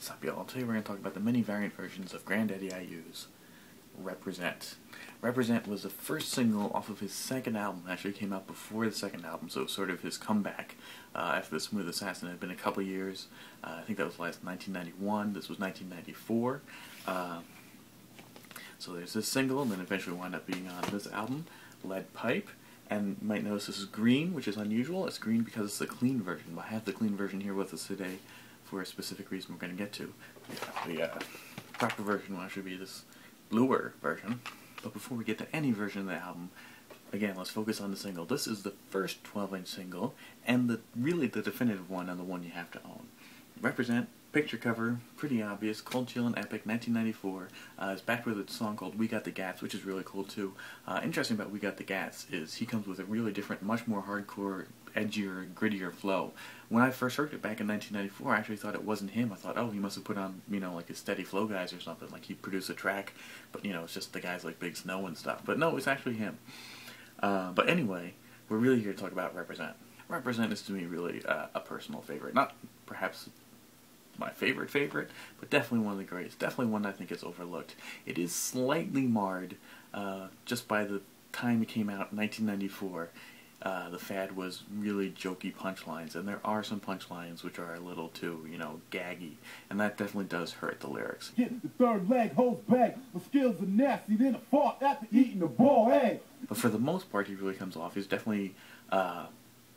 Sup y'all, today we're going to talk about the many variant versions of Grandaddy IU's Represent. Represent was the first single off of his second album. It actually came out before the second album, so it was sort of his comeback after the Smooth Assassin. It had been a couple years. I think that was last 1991. This was 1994. So there's this single, and then eventually wound up being on this album, Lead Pipe. And you might notice this is green, which is unusual. It's green because it's the clean version. I have the clean version here with us today for a specific reason we're going to get to. The proper version will actually be this bluer version. But before we get to any version of the album, again, let's focus on the single. This is the first 12-inch single, and really the definitive one, and the one you have to own. Represent, picture cover, pretty obvious, Cold Chill and Epic, 1994. It's backed with a song called We Got the Gats, which is really cool too. Interesting about We Got the Gats is he comes with a really different, much more hardcore, edgier, grittier flow. When I first heard it back in 1994, I actually thought it wasn't him. I thought, oh, he must have put on, like his Steady Flow guys or something, like he produced a track, but it's just the guys like Big Snow and stuff. But no, it's actually him. But anyway, we're really here to talk about Represent. Represent is to me really a personal favorite. Not perhaps my favorite, but definitely one of the greatest. Definitely one I think is overlooked. It is slightly marred just by the time it came out in 1994. The fad was really jokey punchlines, and there are some punchlines which are a little too, gaggy, and that definitely does hurt the lyrics. Get the third leg, holds back, my skills are nasty, then a fart after eating a raw egg. But for the most part, he really comes off. He's definitely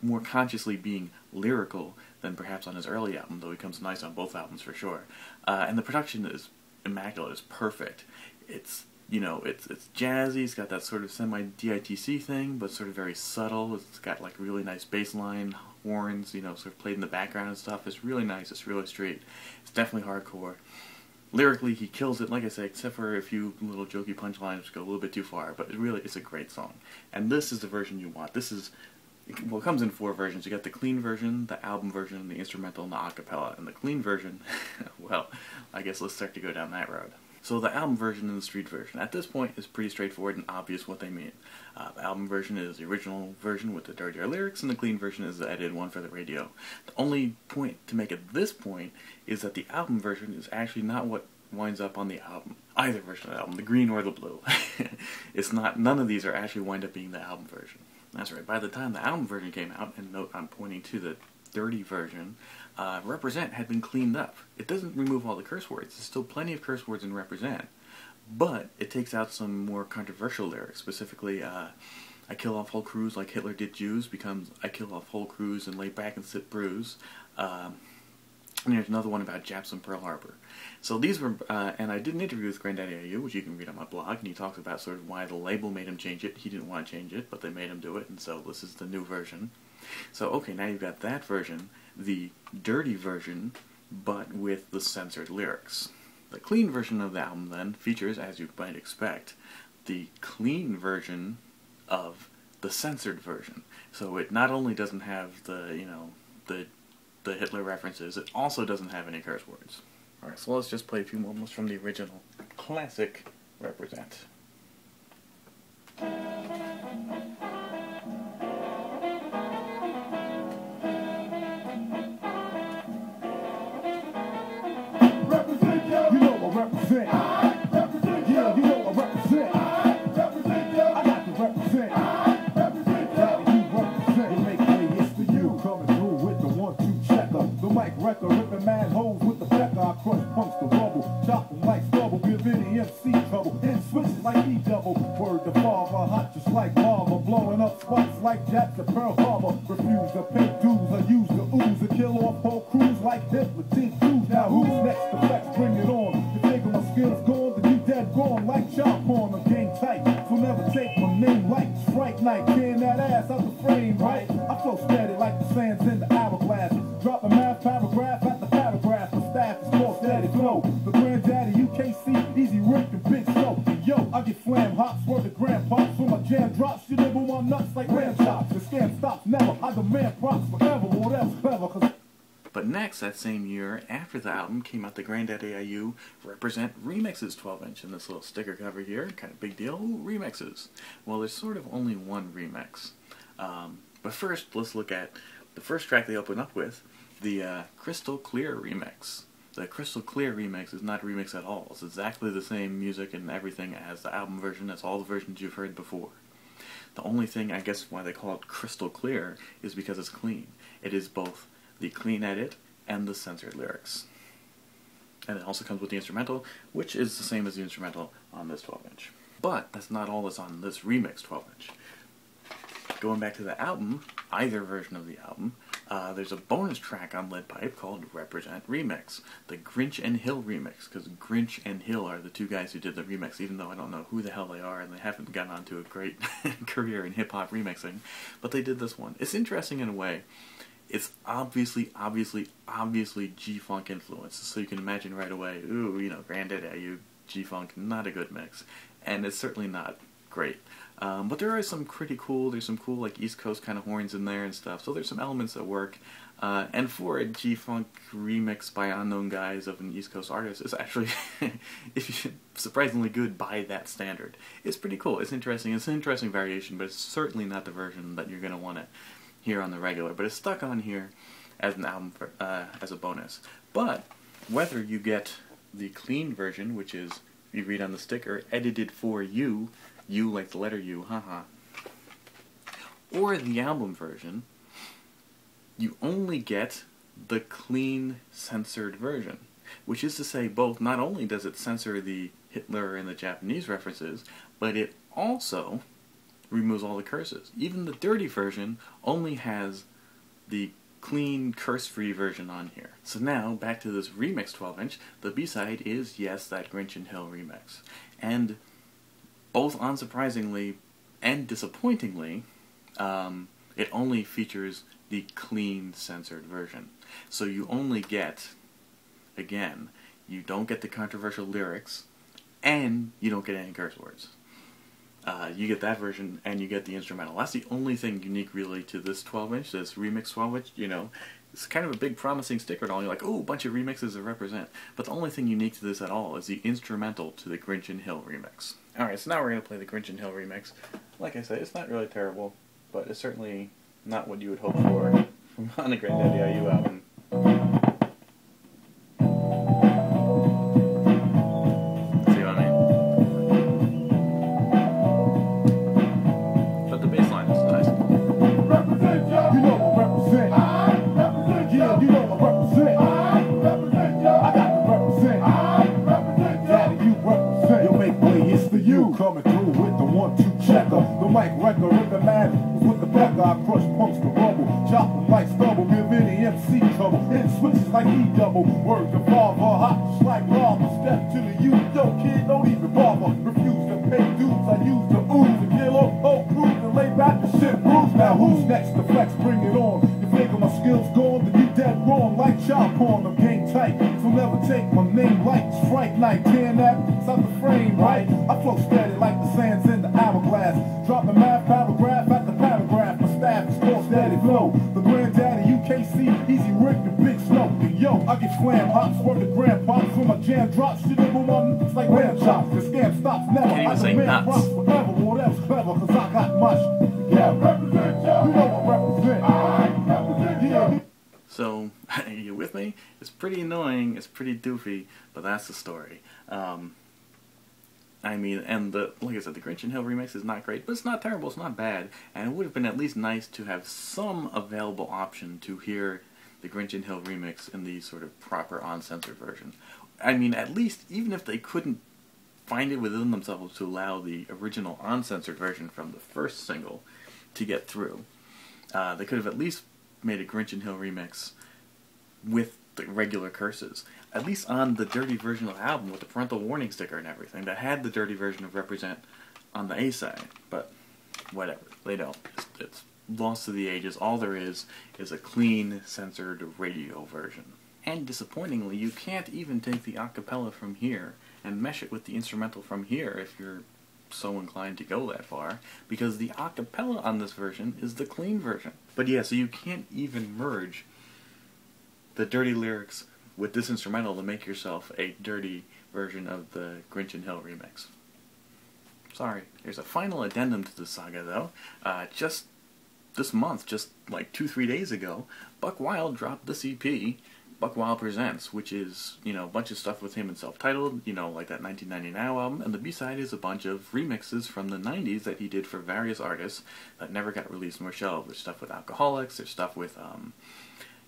more consciously being lyrical than perhaps on his early album, though he comes nice on both albums for sure. And the production is immaculate, it's perfect. It's it's jazzy, it's got that sort of semi-DITC thing, but sort of very subtle. It's got like really nice bass line, horns, sort of played in the background and stuff. It's really nice, it's really straight. It's definitely hardcore. Lyrically, he kills it, like I say, except for a few little jokey punchlines which go a little bit too far, but it's a great song. And this is the version you want. This is, well, it comes in 4 versions. You got the clean version, the album version, the instrumental, and the acapella. And the clean version, well, I guess let's start to go down that road. So the album version and the street version, at this point, is pretty straightforward and obvious what they mean. The album version is the original version with the dirtier lyrics, and the clean version is the edited one for the radio. The only point to make at this point is that the album version is actually not what winds up on the album. Either version of the album, the green or the blue. It's not, none of these are actually wind up being the album version. That's right, by the time the album version came out, and note I'm pointing to the dirty version, Represent had been cleaned up. It doesn't remove all the curse words. There's still plenty of curse words in Represent, but it takes out some more controversial lyrics. Specifically, I kill off whole crews like Hitler did Jews becomes I kill off whole crews and lay back and sit bruise. And there's another one about Japs and Pearl Harbor. So these were, and I did an interview with Grandaddy IU, which you can read on my blog, and he talks about sort of why the label made him change it. He didn't want to change it, but they made him do it, and so this is the new version. So, okay, now you've got that version, the dirty version, but with the censored lyrics. The clean version of the album, then, features, as you might expect, the clean version of the censored version. So it not only doesn't have the, the Hitler references, it also doesn't have any curse words. Alright, so let's just play a few moments from the original classic Represent. Represent, you know I represent. Yeah, you know I represent. I got to represent. Daddy, you represent. You make me, it's the you coming through with the 1-2 checker. The mic wrecker, ripping mad holes with the pecker. I crush punks to rubble, chop them like stubble, give any MC trouble. Hit switches like E-double. Word to father, hot just like lava, blowing up spots like Japs at Pearl Harbor. Refuse to pay dues, I use the ooze to kill off whole crews like Hitler did Jews. Now who's next to flex? Bring it on. You think my skills gone, then you dead gone like chop porn. I'm game tight, so never take my name like Strike Night. Can that ass out the frame, right? I flow steady like the sands in the hourglass. Drop a math paragraph at the paragraph. The staff is called Steady Flow. The Grandaddy UKC, Easy Rick and Big Snow. Yo, I get flam hops for the grandpops. When my jam drops, you nibble my nuts like ram chops. The scam stops never. I demand props forever. Well, that's clever, cause But next, that same year, after the album, came out the Grandaddy IU Represent Remixes 12-inch in this little sticker cover here. Kind of big deal. Ooh, remixes. Well, there's sort of only one remix. But first, let's look at the first track they open up with, the Crystal Clear remix. The Crystal Clear remix is not a remix at all. It's exactly the same music and everything as the album version, as all the versions you've heard before. The only thing, I guess, why they call it Crystal Clear is because it's clean. It is both the clean edit and the censored lyrics. And it also comes with the instrumental, which is the same as the instrumental on this 12-inch. But that's not all that's on this remix 12-inch. Going back to the album, either version of the album, there's a bonus track on Lead Pipe called Represent Remix, the Grinch and Hill remix, because Grinch and Hill are the two guys who did the remix, even though I don't know who the hell they are, and they haven't gotten onto a great career in hip-hop remixing, but they did this one. It's interesting in a way. It's obviously G-Funk influence, so you can imagine right away, ooh, you know, Grandaddy, G-Funk, not a good mix, and it's certainly not great. But there are some pretty cool, there's some cool like East Coast kind of horns in there and stuff, so there's some elements that work. And for a G-Funk remix by unknown guys of an East Coast artist, it's actually surprisingly good by that standard. It's pretty cool, it's interesting, it's an interesting variation, but it's certainly not the version that you're going to want to hear on the regular. But it's stuck on here as an album, as a bonus. But whether you get the clean version, which is, you read on the sticker, edited for you, you like the letter U, haha, or the album version, you only get the clean censored version. Which is to say, both, not only does it censor the Hitler and the Japanese references, but it also removes all the curses. Even the dirty version only has the clean, curse-free version on here. So now, back to this remix 12-inch, the B-side is, yes, that Grinch and Hill remix. And both unsurprisingly and disappointingly, it only features the clean, censored version. So you only get, again, you don't get the controversial lyrics, and you don't get any curse words. You get that version, and you get the instrumental. That's the only thing unique, really, to this 12-inch, this remix 12-inch, you know. It's kind of a big promising sticker and all. You're like, oh, a bunch of remixes to represent. But the only thing unique to this at all is the instrumental to the Grinch and Hill remix. Alright, so now we're going to play the Grinch and Hill remix. Like I said, it's not really terrible, but it's certainly not what you would hope for from on a Grandaddy IU album. See what I mean? But the bass line is nice. Represent, you know I represent. I represent, yeah, you know I represent. I represent, I got to represent. I represent, daddy, you represent. You make way, it's the you coming through with the 1-2 checker. The mic wrecker, rip the man with the pecker. I crush punks to rubble, chop them like stubble, give any MC trouble. Hit switches like E-double, word to father, hot like lava. Step to the you, yo kid, don't even bother. Refuse to pay dues, I use the ooze to kill up whole crews and lay back the shit bruise. Now who's next to flex, bring it on. You figure my skills gone, then you dead wrong. Like chop porn, I'm game tight, so never take my name like Strike Night. Tearing that inside the frame, right? I flow steady like the sands in the hourglass. Drop the math paragraph at the paragraph. My staff is called Steady Flow. The Granddaddy UKC, Easy Rick, the Big Snow. And yo, I get slam hops for the grandpops. When my jam drops, shit number one, it's like lamb chops. The scam stops never. Can't even say nuts. Forever, well, that was clever, cause I got much. Yeah, represent, you know I represent. I represent, yeah. So, are you with me? It's pretty annoying, it's pretty doofy, but that's the story. I mean, and like I said, the Grinch and Hill remix is not great, but it's not terrible, it's not bad, and it would have been at least nice to have some available option to hear the Grinch and Hill remix in the sort of proper uncensored version. I mean, at least, even if they couldn't find it within themselves to allow the original uncensored version from the first single to get through, they could have at least made a Grinch and Hill remix with the regular curses. At least on the dirty version of the album with the parental warning sticker and everything, that had the dirty version of Represent on the A-side. But whatever, they don't. It's lost to the ages. All there is a clean, censored radio version. And disappointingly, you can't even take the acapella from here and mesh it with the instrumental from here if you're so inclined to go that far, because the acapella on this version is the clean version. But yeah, so you can't even merge the dirty lyrics with this instrumental to make yourself a dirty version of the Grinch and Hill remix. Sorry. There's a final addendum to the saga, though. Just this month, just like 2-3 days ago, Buck Wild dropped this EP Buck Wild Presents, which is, you know, a bunch of stuff with him and self-titled, you know, like that 1990 Now album, and the B-side is a bunch of remixes from the 90s that he did for various artists that never got released and were shelved. There's stuff with Alcoholics, there's stuff with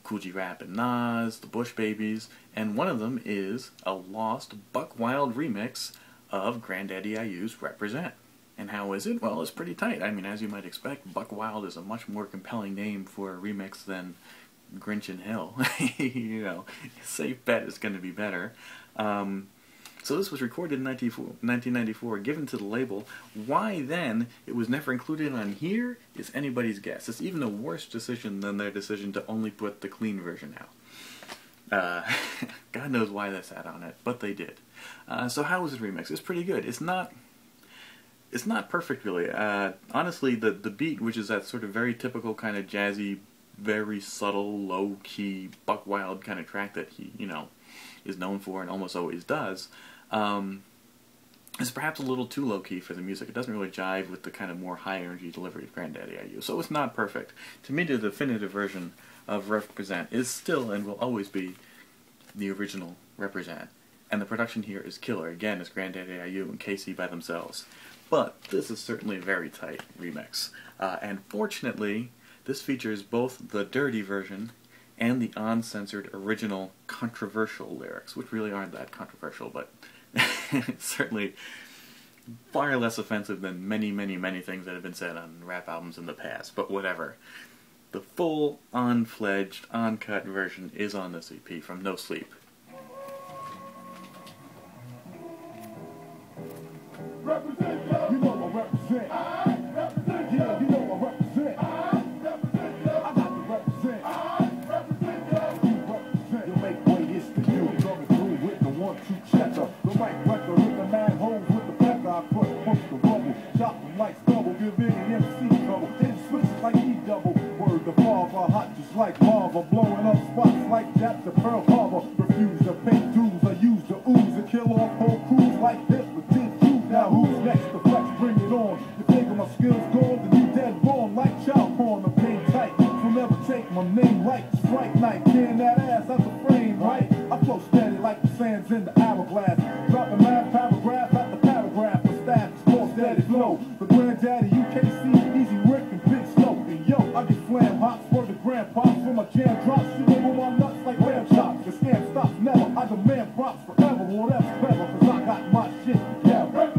Kool G Rap and Nas, the Bush Babies, and one of them is a lost Buck Wild remix of Grandaddy IU's Represent. And how is it? Well, it's pretty tight. I mean, as you might expect, Buck Wild is a much more compelling name for a remix than Grinch and Hill. You know, safe bet it's going to be better. So this was recorded in 1994, given to the label. Why then it was never included on here is anybody's guess. It's even a worse decision than their decision to only put the clean version out. God knows why they sat on it, but they did. So how was the remix? It's pretty good. It's not perfect, really. Honestly, the beat, which is that sort of very typical kind of jazzy, very subtle, low-key, Buck Wild kind of track that he, you know, is known for and almost always does, is perhaps a little too low-key for the music. It doesn't really jive with the kind of more high-energy delivery of Grandaddy IU, so it's not perfect. To me, the definitive version of Represent is still and will always be the original Represent. And the production here is killer. Again, it's Grandaddy IU and KC by themselves. But this is certainly a very tight remix. And fortunately, this features both the dirty version and the uncensored original controversial lyrics, which really aren't that controversial, but certainly far less offensive than many, many, many things that have been said on rap albums in the past. But whatever. The full, unfledged, uncut version is on this EP from No Sleep. Represent, you know I represent. Yeah, you know I represent. I got to represent. You represent. You make way, it's the you. Coming through with the 1-2 checker. The right record with the mad holes with the pecker. I crush most the rubble. Chop them like stubble. Give any MC trouble. Hit switches like E-double. Word the father. Hot just like lava. Blowing up spots like Japs to Pearl Harbor. Refuse to pay dues. I use the ooze to kill off whole crews like this. Now who's next to flex? Bring it on. You think of my skills gone, then you dead wrong. Like child porn, I'm pain tight. So never take my name like strike night. Can that ass out the frame, right? I flow steady like the sands in the hourglass. Dropping mad paragraph after paragraph. The staff is more steady flow. The Grandaddy UKC, easy Rick and Big Snow. And yo, I get flam hops for the grandpops. When my jam drops, she over my nuts like lamb chops. The scam stops never. I demand props forever. Well, that's clever, cause I got my shit together.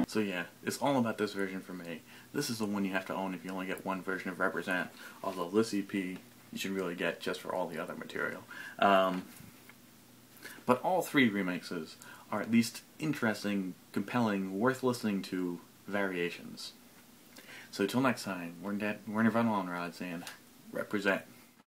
So yeah, it's all about this version for me. This is the one you have to own if you only get one version of Represent, although this EP you should really get just for all the other material. But all three remixes are at least interesting, compelling, worth listening to variations. So till next time, we're Nirvana on Rod saying, Represent.